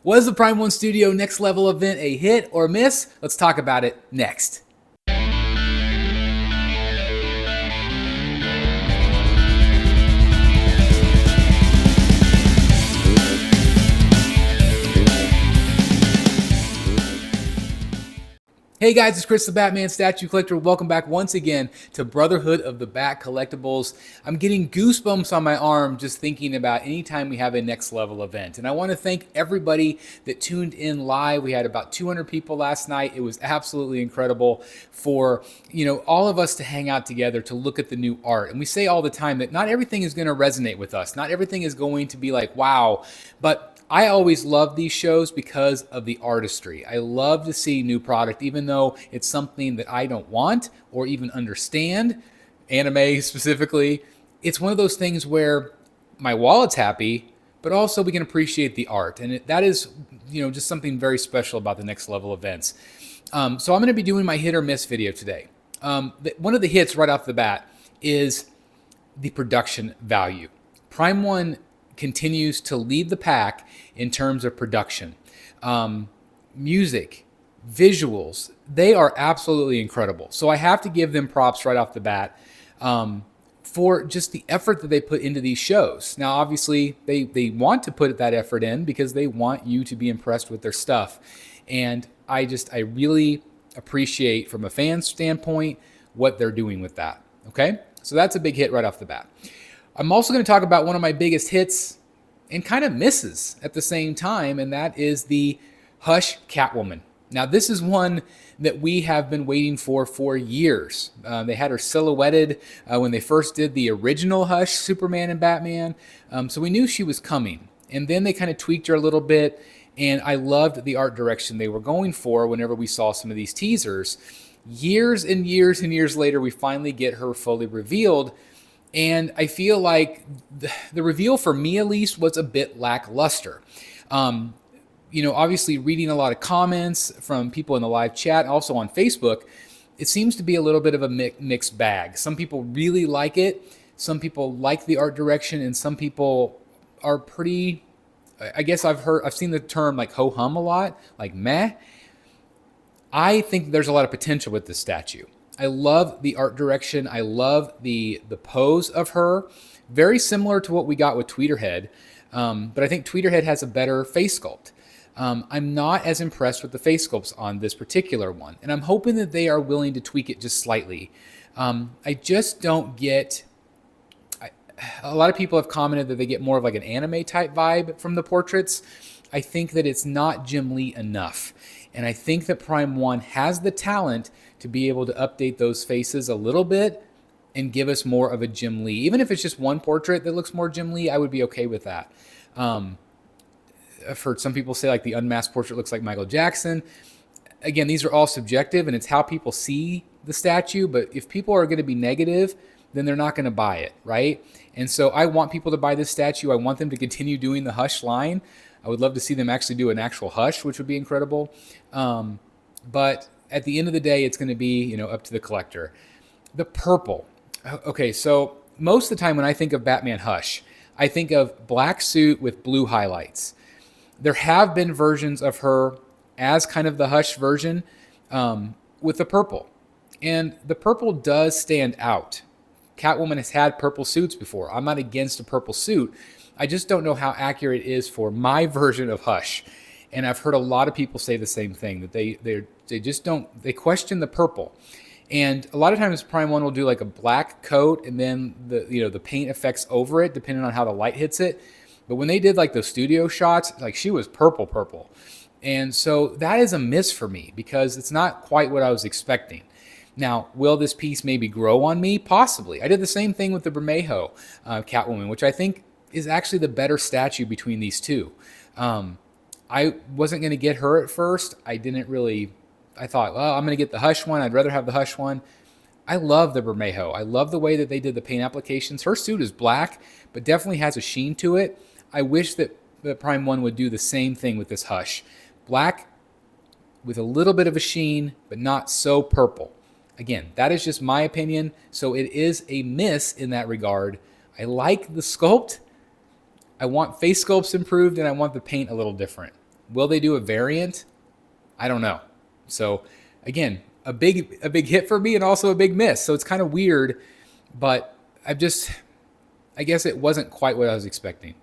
Was the Prime One Studio Next Level event a hit or miss? Let's talk about it next. Hey guys, it's Chris the Batman Statue Collector. Welcome back once again to Brotherhood of the Bat Collectibles. I'm getting goosebumps on my arm just thinking about anytime we have a next level event. And I want to thank everybody that tuned in live. We had about 200 people last night. It was absolutely incredible for, all of us to hang out together to look at the new art. And we say all the time that not everything is going to resonate with us. Not everything is going to be like, wow, but I always love these shows because of the artistry. I love to see new product, even though it's something that I don't want or even understand, anime specifically. It's one of those things where my wallet's happy, but also we can appreciate the art. And that is, just something very special about the next level events. So I'm going to be doing my hit or miss video today. One of the hits right off the bat is the production value. Prime One continues to lead the pack in terms of production. Music, visuals, they are absolutely incredible. So I have to give them props right off the bat for just the effort that they put into these shows. Now, obviously, they want to put that effort in because they want you to be impressed with their stuff. And I really appreciate, from a fan standpoint, what they're doing with that. Okay? So that's a big hit right off the bat. I'm also going to talk about one of my biggest hits and kind of misses at the same time, and that is the Hush Catwoman. Now, this is one that we have been waiting for years. They had her silhouetted when they first did the original Hush Superman and Batman, so we knew she was coming. And then they kind of tweaked her a little bit, and I loved the art direction they were going for whenever we saw some of these teasers. Years and years and years later, we finally get her fully revealed. And I feel like the reveal, for me at least, was a bit lackluster. Obviously reading a lot of comments from people in the live chat, also on Facebook, it seems to be a little bit of a mixed bag. Some people really like it. Some people like the art direction, and some people are pretty, I guess I've seen the term like ho-hum a lot, like meh. I think there's a lot of potential with this statue. I love the art direction. I love the pose of her. Very similar to what we got with Tweeterhead. But I think Tweeterhead has a better face sculpt. I'm not as impressed with the face sculpts on this particular one. And I'm hoping that they are willing to tweak it just slightly. I just don't get... A lot of people have commented that they get more of like an anime type vibe from the portraits. I think that it's not Jim Lee enough. And I think that Prime One has the talent to be able to update those faces a little bit and give us more of a Jim Lee. Even if it's just one portrait that looks more Jim Lee, I would be okay with that. I've heard some people say like the unmasked portrait looks like Michael Jackson. Again, these are all subjective, and it's how people see the statue. But if people are going to be negative, then they're not going to buy it, right? And so I want people to buy this statue. I want them to continue doing the Hush line. I would love to see them actually do an actual Hush, which would be incredible. But at the end of the day, it's going to be, up to the collector. The purple. Okay, so most of the time when I think of Batman Hush, I think of black suit with blue highlights. There have been versions of her as kind of the Hush version with the purple. And the purple does stand out. Catwoman has had purple suits before. I'm not against a purple suit. I just don't know how accurate it is for my version of Hush. And I've heard a lot of people say the same thing, that they just don't, they question the purple. And a lot of times Prime One will do like a black coat and then the paint effects over it, depending on how the light hits it. But when they did like those studio shots, like she was purple. And so that is a miss for me because it's not quite what I was expecting. Now, will this piece maybe grow on me? Possibly. I did the same thing with the Bermejo Catwoman, which I think is actually the better statue between these two. I wasn't going to get her at first. I thought, well, I'm going to get the Hush one. I'd rather have the Hush one. I love the Bermejo. I love the way that they did the paint applications. Her suit is black, but definitely has a sheen to it. I wish that the Prime One would do the same thing with this Hush. Black with a little bit of a sheen, but not so purple. Again, that is just my opinion, so it is a miss in that regard. I like the sculpt. I want face sculpts improved, and I want the paint a little different. Will they do a variant? I don't know. So again, a big hit for me and also a big miss. So it's kind of weird, but I guess it wasn't quite what I was expecting.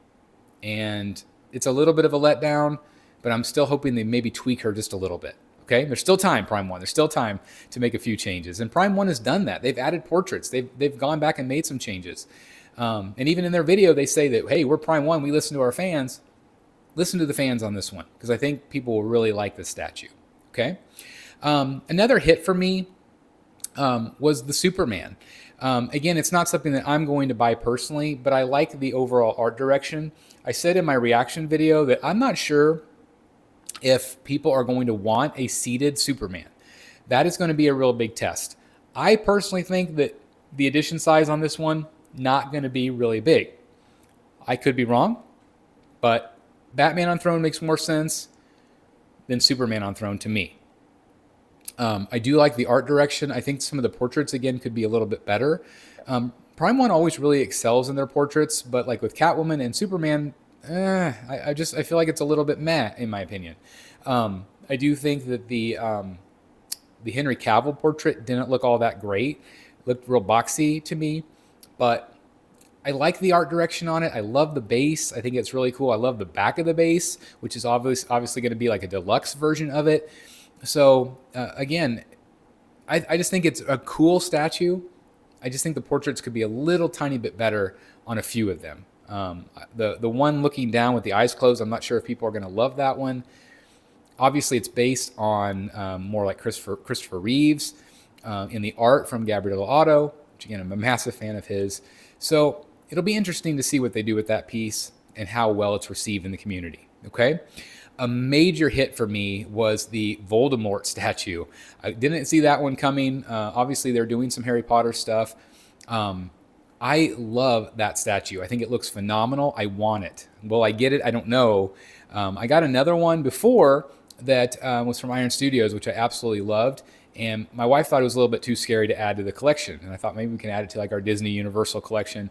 And it's a little bit of a letdown, but I'm still hoping they maybe tweak her just a little bit. Okay, there's still time, Prime One. There's still time to make a few changes, and Prime One has done that. They've added portraits. They've gone back and made some changes, and even in their video, they say that, hey, we're Prime One. We listen to our fans. Listen to the fans on this one, because I think people will really like this statue. Okay, another hit for me was the Superman. Again, it's not something that I'm going to buy personally, but I like the overall art direction. I said in my reaction video that I'm not sure if people are going to want a seated Superman. That is going to be a real big test. I personally think that the edition size on this one, not going to be really big. I could be wrong, but Batman on Throne makes more sense than Superman on Throne to me. I do like the art direction. I think some of the portraits, again, could be a little bit better. Prime One always really excels in their portraits, but like with Catwoman and Superman, I feel like it's a little bit meh, in my opinion. I do think that the Henry Cavill portrait didn't look all that great. It looked real boxy to me, but I like the art direction on it. I love the base. I think it's really cool. I love the back of the base, which is obviously going to be like a deluxe version of it. So again, I just think it's a cool statue. I just think the portraits could be a little tiny bit better on a few of them. The one looking down with the eyes closed, I'm not sure if people are going to love that one. Obviously, it's based on more like Christopher Reeves in the art from Gabriel Otto, which again, I'm a massive fan of his. So it'll be interesting to see what they do with that piece and how well it's received in the community. Okay. A major hit for me was the Voldemort statue. I didn't see that one coming. Obviously, they're doing some Harry Potter stuff. I love that statue. I think it looks phenomenal. I want it. Will I get it? I don't know. I got another one before that was from Iron Studios, which I absolutely loved. And my wife thought it was a little bit too scary to add to the collection. And I thought maybe we can add it to like our Disney Universal collection.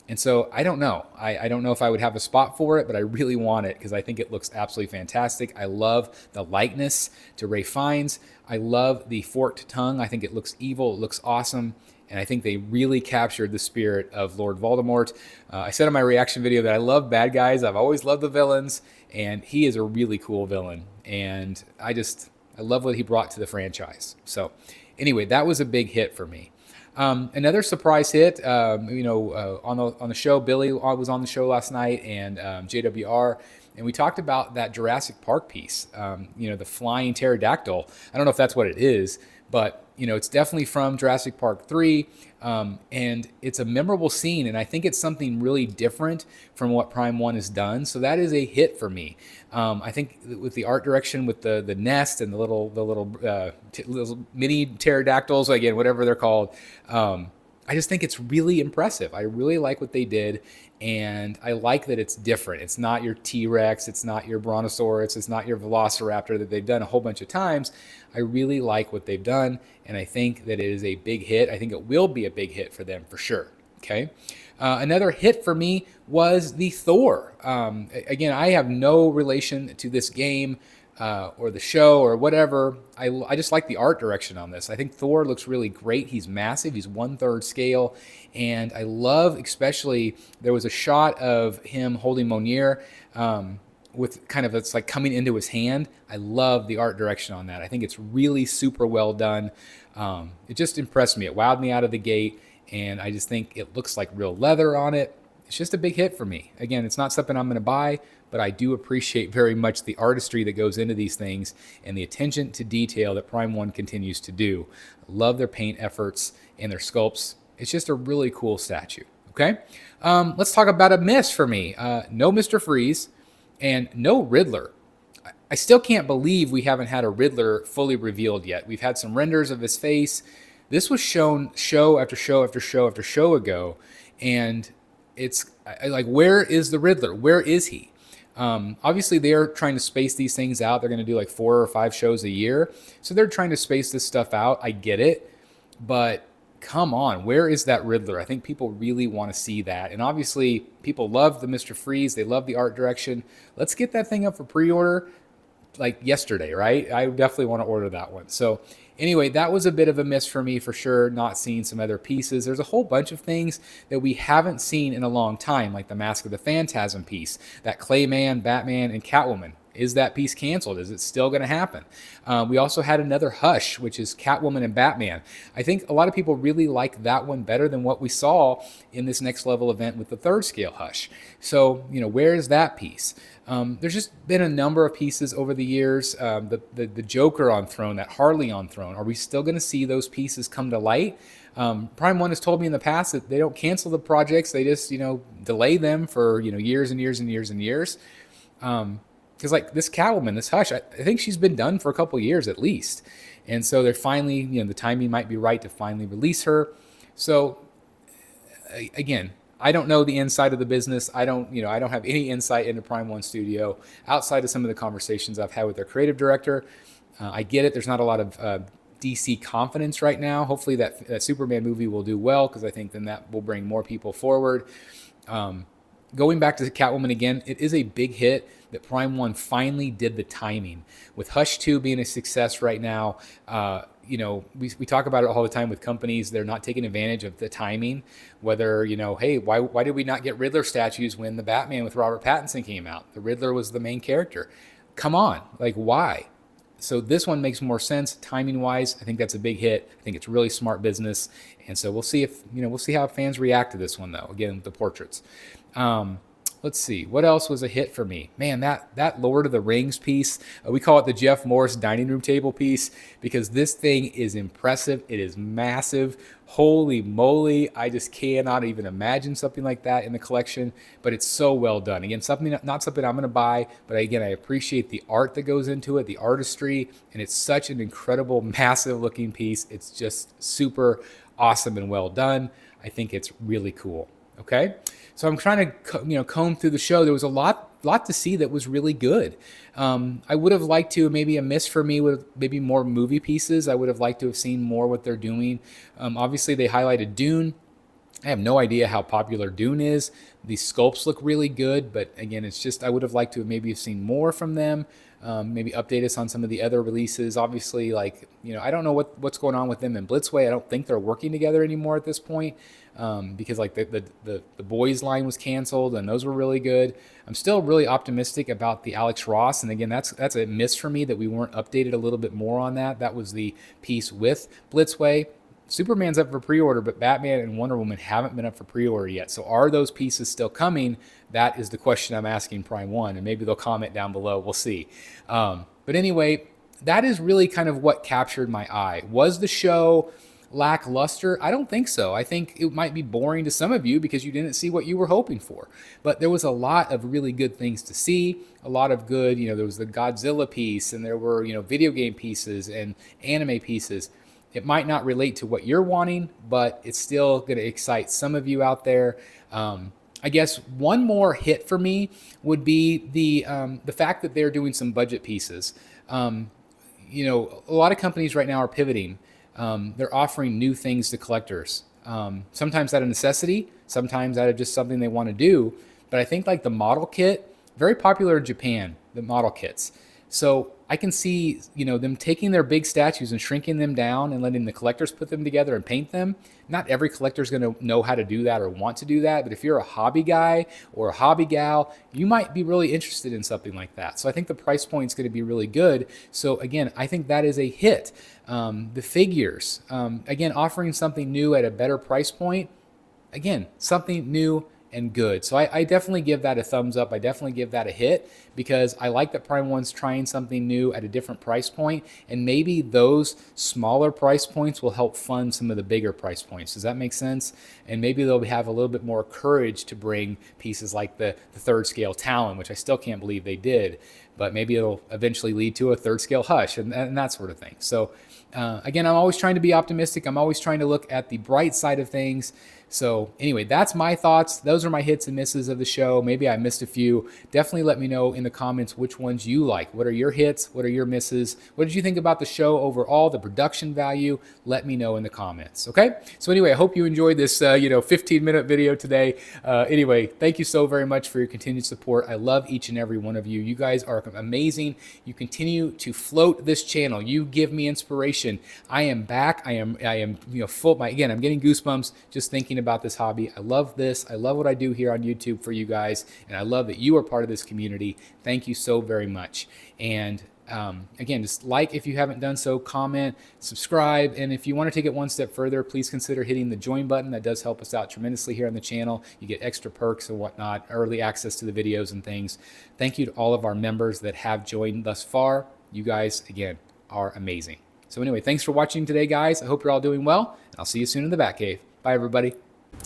And so I don't know. I don't know if I would have a spot for it, but I really want it because I think it looks absolutely fantastic. I love the likeness to Ralph Fiennes. I love the forked tongue. I think it looks evil. It looks awesome. And I think they really captured the spirit of Lord Voldemort. I said in my reaction video that I love bad guys. I've always loved the villains. And he is a really cool villain. And I love what he brought to the franchise. So anyway, that was a big hit for me. Another surprise hit, on the show, Billy was on the show last night, and JWR, and we talked about that Jurassic Park piece, the flying pterodactyl. I don't know if that's what it is, but it's definitely from Jurassic Park 3, and it's a memorable scene, and I think it's something really different from what Prime 1 has done, so that is a hit for me. I think with the art direction, with the nest and the little mini pterodactyls, again, whatever they're called, I just think it's really impressive. I really like what they did, and I like that it's different. It's not your T-Rex, it's not your Brontosaurus, it's not your Velociraptor that they've done a whole bunch of times. I really like what they've done, and I think that it is a big hit. I think it will be a big hit for them for sure. Okay. Another hit for me was the Thor. Again, I have no relation to this game or the show or whatever. I just like the art direction on this. I think Thor looks really great. He's massive. He's 1/3 scale. And I love, especially, there was a shot of him holding Mjolnir with kind of, it's like coming into his hand. I love the art direction on that. I think it's really super well done. It just impressed me. It wowed me out of the gate. And I just think it looks like real leather on it. It's just a big hit for me. Again, it's not something I'm going to buy, but I do appreciate very much the artistry that goes into these things and the attention to detail that Prime 1 continues to do. I love their paint efforts and their sculpts. It's just a really cool statue. Okay, let's talk about a miss for me. No Mr. Freeze and no Riddler. I still can't believe we haven't had a Riddler fully revealed yet. We've had some renders of his face. This was shown show after show after show after show ago, and it's like, where is the Riddler? Where is he? Obviously, they're trying to space these things out. They're going to do like 4 or 5 shows a year, so they're trying to space this stuff out. I get it, but come on, where is that Riddler? I think people really want to see that. And obviously, people love the Mr. Freeze. They love the art direction. Let's get that thing up for pre-order like yesterday, right? I definitely want to order that one. So anyway, that was a bit of a miss for me for sure, not seeing some other pieces. There's a whole bunch of things that we haven't seen in a long time, like the Mask of the Phantasm piece, that Clayman, Batman, and Catwoman. Is that piece canceled? Is it still going to happen? We also had another Hush, which is Catwoman and Batman. I think a lot of people really like that one better than what we saw in this next level event with the third scale Hush. So, where is that piece? There's just been a number of pieces over the years. The Joker on Throne, that Harley on Throne. Are we still going to see those pieces come to light? Prime One has told me in the past that they don't cancel the projects. They just, delay them for, years and years and years and years. Because like this Catwoman, this Hush, I think she's been done for a couple years at least. And so they're finally, the timing might be right to finally release her. So again, I don't know the inside of the business. I don't have any insight into Prime One Studio outside of some of the conversations I've had with their creative director. I get it. There's not a lot of DC confidence right now. Hopefully that Superman movie will do well, because I think then that will bring more people forward. Going back to Catwoman again, it is a big hit that Prime One finally did the timing. With Hush 2 being a success right now, we talk about it all the time with companies. They're not taking advantage of the timing. Whether, hey, why did we not get Riddler statues when the Batman with Robert Pattinson came out? The Riddler was the main character. Come on, like why? So this one makes more sense timing-wise. I think that's a big hit. I think it's really smart business. And so we'll see how fans react to this one, though. Again, the portraits. Let's see. What else was a hit for me? Man, that Lord of the Rings piece, we call it the Jeff Morris dining room table piece, because this thing is impressive. It is massive. Holy moly. I just cannot even imagine something like that in the collection, but it's so well done. Again, not something I'm going to buy, but again, I appreciate the art that goes into it, the artistry, and it's such an incredible, massive looking piece. It's just super awesome and well done. I think it's really cool. Okay, so I'm trying to comb through the show. There was a lot to see that was really good. I would have liked to, maybe a miss for me with maybe more movie pieces. I would have liked to have seen more what they're doing. Obviously, they highlighted Dune. I have no idea how popular Dune is. The sculpts look really good, but again, it's just I would have liked to have maybe seen more from them. Maybe update us on some of the other releases. Obviously, I don't know what's going on with them in Blitzway. I don't think they're working together anymore at this point, because like the Boys line was canceled and those were really good. I'm still really optimistic about the Alex Ross, and again, that's a miss for me that we weren't updated a little bit more on that. That was the piece with Blitzway. Superman's up for pre-order, but Batman and Wonder Woman haven't been up for pre-order yet. So are those pieces still coming? That is the question I'm asking Prime One, and maybe they'll comment down below. We'll see. But anyway, that is really kind of what captured my eye. Was the show lackluster? I don't think so. I think it might be boring to some of you because you didn't see what you were hoping for. But there was a lot of really good things to see, a lot of good, there was the Godzilla piece, and there were, video game pieces and anime pieces. It might not relate to what you're wanting, but it's still going to excite some of you out there. I guess one more hit for me would be the fact that they're doing some budget pieces. A lot of companies right now are pivoting. They're offering new things to collectors. Sometimes out of necessity, sometimes out of just something they want to do. But I think like the model kit, very popular in Japan, the model kits. So I can see, them taking their big statues and shrinking them down and letting the collectors put them together and paint them. Not every collector is going to know how to do that or want to do that. But if you're a hobby guy or a hobby gal, you might be really interested in something like that. So I think the price point is going to be really good. So again, I think that is a hit. The figures, again, offering something new at a better price point. Again, something new and good. So I definitely give that a thumbs up. I definitely give that a hit because I like that Prime One's trying something new at a different price point, and maybe those smaller price points will help fund some of the bigger price points. Does that make sense? And maybe they'll have a little bit more courage to bring pieces like the third scale Talon, which I still can't believe they did, but maybe it'll eventually lead to a third scale Hush and that sort of thing. So again, I'm always trying to be optimistic. I'm always trying to look at the bright side of things. So anyway, that's my thoughts. Those are my hits and misses of the show. Maybe I missed a few. Definitely let me know in the comments which ones you like. What are your hits? What are your misses? What did you think about the show overall, the production value? Let me know in the comments, okay? So anyway, I hope you enjoyed this 15-minute video today. Anyway, thank you so very much for your continued support. I love each and every one of you. You guys are amazing. You continue to float this channel. You give me inspiration. I am back. I am full. Again, I'm getting goosebumps just thinking about this hobby. I love this. I love what I do here on YouTube for you guys, and I love that you are part of this community. Thank you so very much. And again, just like if you haven't done so, comment, subscribe, and if you want to take it one step further, please consider hitting the join button. That does help us out tremendously here on the channel. You get extra perks and whatnot, early access to the videos and things. Thank you to all of our members that have joined thus far. You guys, again, are amazing. So anyway, thanks for watching today, guys. I hope you're all doing well, and I'll see you soon in the Batcave. Bye, everybody.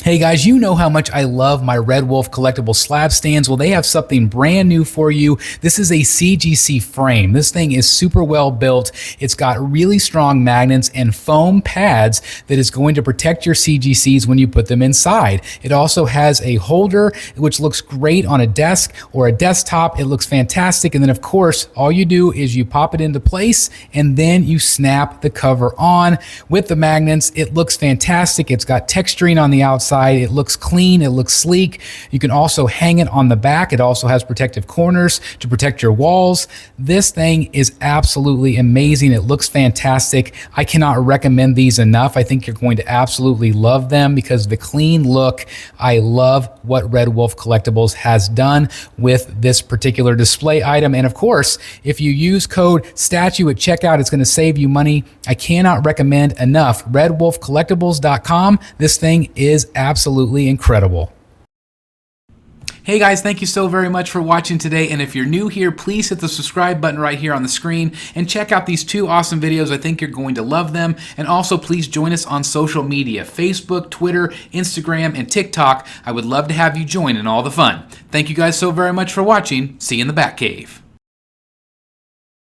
Hey guys, you know how much I love my Red Wolf collectible slab stands. Well, they have something brand new for you. This is a CGC frame. This thing is super well built. It's got really strong magnets and foam pads that is going to protect your CGCs when you put them inside. It also has a holder which looks great on a desk or a desktop. It looks fantastic. And then of course, all you do is you pop it into place and then you snap the cover on with the magnets. It looks fantastic. It's got texturing on the outside. It looks clean, it looks sleek. You can also hang it on the back. It also has protective corners to protect your walls. This thing is absolutely amazing. It looks fantastic. I cannot recommend these enough. I think you're going to absolutely love them because of the clean look. I love what Red Wolf Collectibles has done with this particular display item. And of course, if you use code STATUE at checkout, it's going to save you money. I cannot recommend enough. RedWolfCollectibles.com. This thing is absolutely incredible. Hey guys, thank you so very much for watching today, and if you're new here, please hit the subscribe button right here on the screen and check out these two awesome videos. I think you're going to love them. And also please join us on social media, Facebook, Twitter, Instagram, and TikTok. I would love to have you join in all the fun. Thank you guys so very much for watching. See you in the Batcave.